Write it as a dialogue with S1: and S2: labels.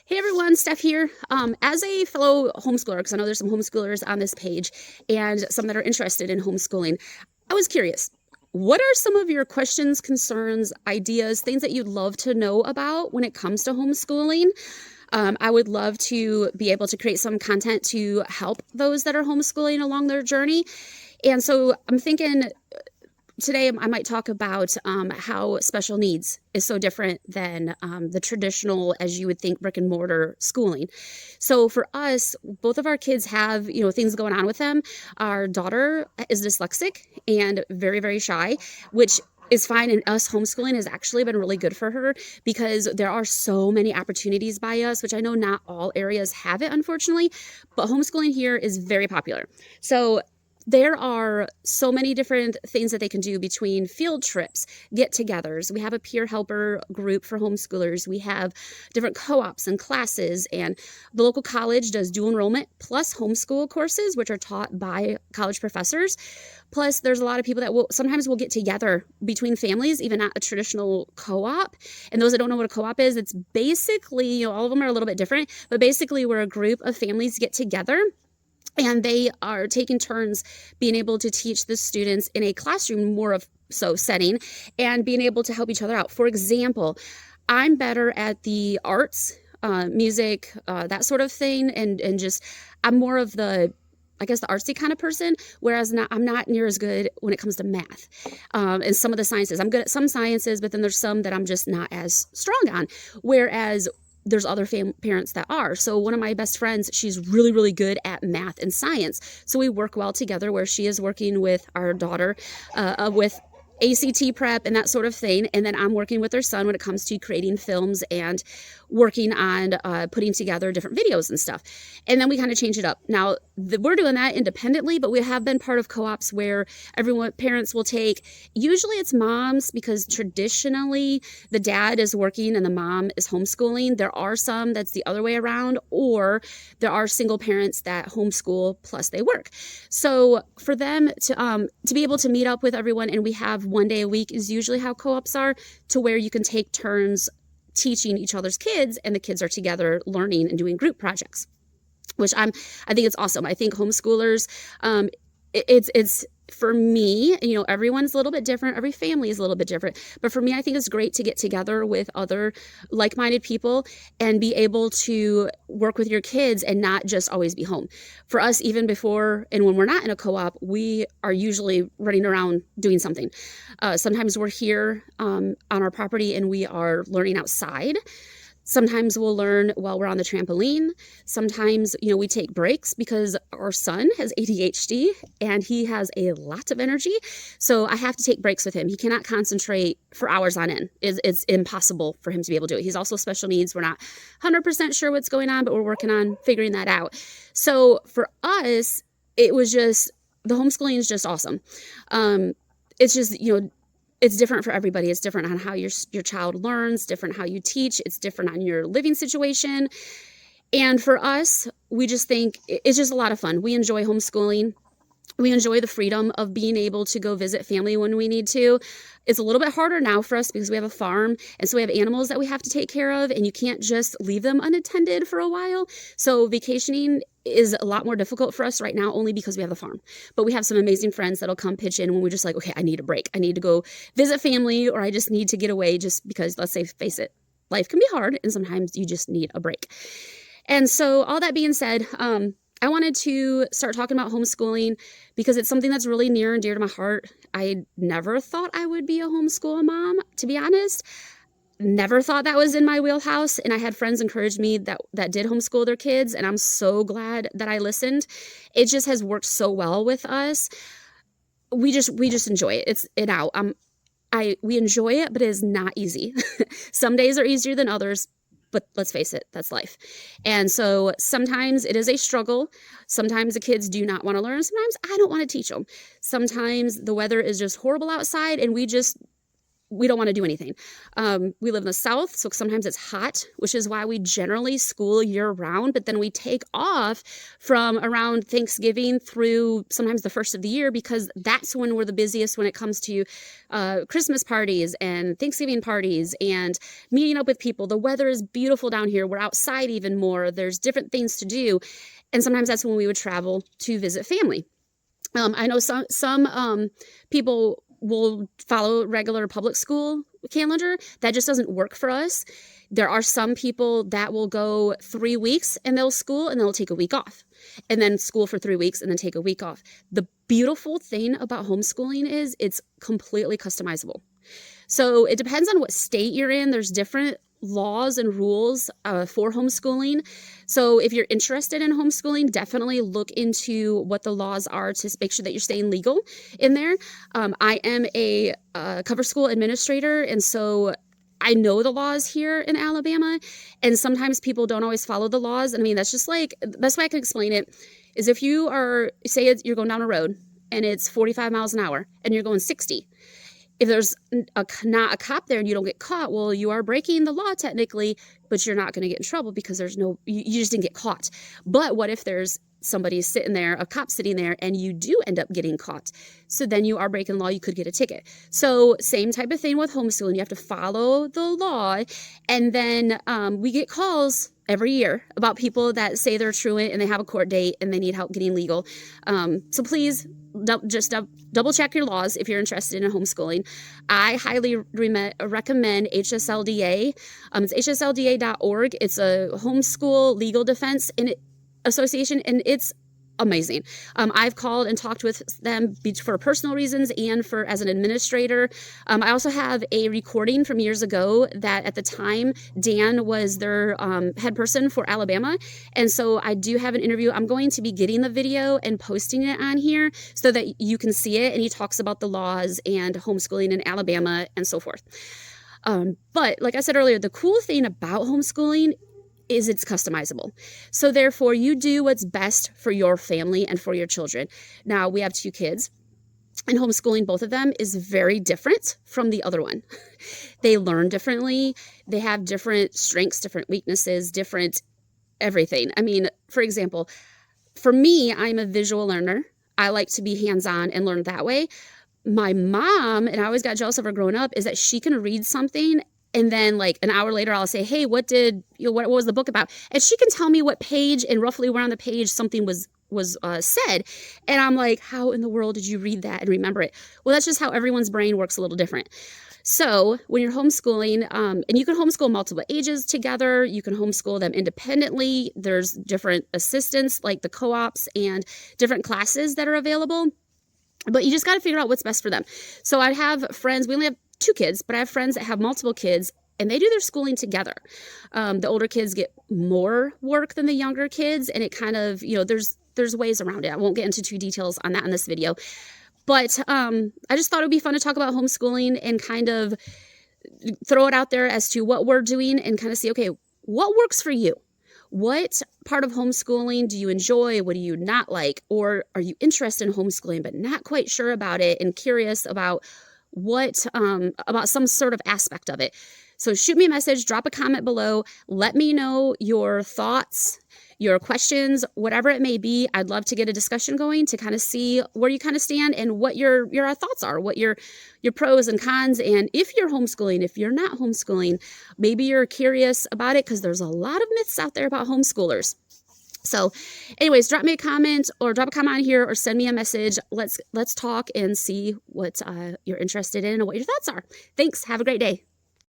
S1: Hey everyone, Steph here. As a fellow homeschooler, because I know there's some homeschoolers on this page and some that are interested in homeschooling, I was curious. What are some of your questions, concerns, ideas, things that you'd love to know about when it comes to homeschooling? I would love to be able to create some content to help those that are homeschooling along their journey. And so I'm thinking today I might talk about how special needs is so different than the traditional, as you would think, brick and mortar schooling. So for us, both of our kids have, things going on with them. Our daughter is dyslexic and very, very shy, which is fine. And us homeschooling has actually been really good for her because there are so many opportunities by us, which I know not all areas have it, unfortunately, but homeschooling here is very popular. So there are so many different things that they can do between field trips, get-togethers. We have a peer helper group for homeschoolers. We have different co-ops and classes, and the local college does dual enrollment plus homeschool courses, which are taught by college professors. Plus, there's a lot of people that sometimes will get together between families, even at a traditional co-op. And those that don't know what a co-op is, it's basically, all of them are a little bit different, but basically where a group of families get together and they are taking turns being able to teach the students in a classroom more of so setting and being able to help each other out. For example, I'm better at the arts, music, that sort of thing. And just, I'm more of the artsy kind of person, whereas I'm not near as good when it comes to math and some of the sciences. I'm good at some sciences, but then there's some that I'm just not as strong on. Whereas there's other parents that are. So one of my best friends, she's really, really good at math and science. So we work well together where she is working with our daughter with ACT prep and that sort of thing. And then I'm working with their son when it comes to creating films and working on putting together different videos and stuff. And then we kind of change it up. Now, we're doing that independently, but we have been part of co-ops where parents will take, usually it's moms, because traditionally the dad is working and the mom is homeschooling. There are some that's the other way around, or there are single parents that homeschool plus they work. So for them to be able to meet up with everyone, and we have one day a week is usually how co-ops are, to where you can take turns teaching each other's kids, and the kids are together learning and doing group projects, which I think it's awesome. I think homeschoolers, it's for me, everyone's a little bit different. Every family is a little bit different. But for me, I think it's great to get together with other like-minded people and be able to work with your kids and not just always be home. For us, even before and when we're not in a co-op, we are usually running around doing something. Sometimes we're here on our property and we are learning outside. Sometimes we'll learn while we're on the trampoline. Sometimes, we take breaks because our son has ADHD and he has a lot of energy. So I have to take breaks with him. He cannot concentrate for hours on end. It's impossible for him to be able to do it. He's also special needs. We're not 100% sure what's going on, but we're working on figuring that out. So for us, it was just, the homeschooling is just awesome. It's just, it's different for everybody. It's different on how your child learns, different how you teach. It's different on your living situation. And for us, we just think it's just a lot of fun. We enjoy homeschooling. We enjoy the freedom of being able to go visit family when we need to. It's a little bit harder now for us because we have a farm, and so we have animals that we have to take care of, and you can't just leave them unattended for a while. So vacationing is a lot more difficult for us right now, only because we have the farm. But we have some amazing friends that'll come pitch in when we're just like, okay, I need a break. I need to go visit family, or I just need to get away, just because, let's say, face it, life can be hard, and sometimes you just need a break. And so all that being said, I wanted to start talking about homeschooling because it's something that's really near and dear to my heart. I never thought I would be a homeschool mom, to be honest. Never thought that was in my wheelhouse. And I had friends encourage me that did homeschool their kids. And I'm so glad that I listened. It just has worked so well with us. We just enjoy it. We enjoy it, but it is not easy. Some days are easier than others. But let's face it, that's life. And so sometimes it is a struggle. Sometimes the kids do not want to learn. Sometimes I don't want to teach them. Sometimes the weather is just horrible outside and we just we don't want to do anything. We live in the South, so sometimes it's hot, which is why we generally school year round, but then we take off from around Thanksgiving through sometimes the first of the year, because that's when we're the busiest when it comes to Christmas parties and Thanksgiving parties and meeting up with people. The weather is beautiful down here. We're outside even more. There's different things to do. And sometimes that's when we would travel to visit family. I know some people will follow regular public school calendar. That just doesn't work for us. There are some people that will go 3 weeks and they'll school and they'll take a week off, and then school for 3 weeks and then take a week off. The beautiful thing about homeschooling is it's completely customizable. So it depends on what state you're in. There's different laws and rules for homeschooling. So if you're interested in homeschooling, definitely look into what the laws are to make sure that you're staying legal in there. I am a cover school administrator, and so I know the laws here in Alabama, and sometimes people don't always follow the laws. I mean, that's just like, the best way I can explain it is if you are, say you're going down a road and it's 45 miles an hour and you're going 60. If there's not a cop there and you don't get caught, well, you are breaking the law technically, but you're not going to get in trouble because you just didn't get caught. But what if there's somebody sitting there, a cop sitting there, and you do end up getting caught? So then you are breaking the law. You could get a ticket. So same type of thing with homeschooling. You have to follow the law. And then we get calls every year about people that say they're truant and they have a court date and they need help getting legal. So please just double check your laws if you're interested in homeschooling. I highly recommend HSLDA. It's hslda.org. It's a homeschool legal defense association, and it's amazing. I've called and talked with them for personal reasons and for as an administrator. I also have a recording from years ago that at the time Dan was their head person for Alabama, and so I do have an interview. I'm going to be getting the video and posting it on here so that you can see it, and he talks about the laws and homeschooling in Alabama and so forth. But like I said earlier, the cool thing about homeschooling is it's customizable. So therefore, you do what's best for your family and for your children. Now, we have 2 kids, and homeschooling both of them is very different from the other one. They learn differently. They have different strengths, different weaknesses, different everything. I mean, for example, for me, I'm a visual learner. I like to be hands-on and learn that way. My mom, and I always got jealous of her growing up, is that she can read something and then like an hour later, I'll say, hey, what was the book about? And she can tell me what page and roughly where on the page something was said. And I'm like, how in the world did you read that and remember it? Well, that's just how everyone's brain works a little different. So when you're homeschooling, and you can homeschool multiple ages together, you can homeschool them independently. There's different assistants like the co-ops and different classes that are available. But you just got to figure out what's best for them. So I have friends, we only have 2 kids, but I have friends that have multiple kids, and they do their schooling together. The older kids get more work than the younger kids, and it kind of, there's ways around it. I won't get into too details on that in this video. But I just thought it would be fun to talk about homeschooling and kind of throw it out there as to what we're doing and kind of see, okay, what works for you? What part of homeschooling do you enjoy? What do you not like? Or are you interested in homeschooling but not quite sure about it and curious about about some sort of aspect of it? So shoot me a message, drop a comment below, let me know your thoughts, your questions, whatever it may be. I'd love to get a discussion going to kind of see where you kind of stand and what your thoughts are, what your pros and cons, and if you're homeschooling, if you're not homeschooling, maybe you're curious about it, because there's a lot of myths out there about homeschoolers. So anyways, drop me a comment or drop a comment on here or send me a message. Let's talk and see what you're interested in and what your thoughts are. Thanks. Have a great day.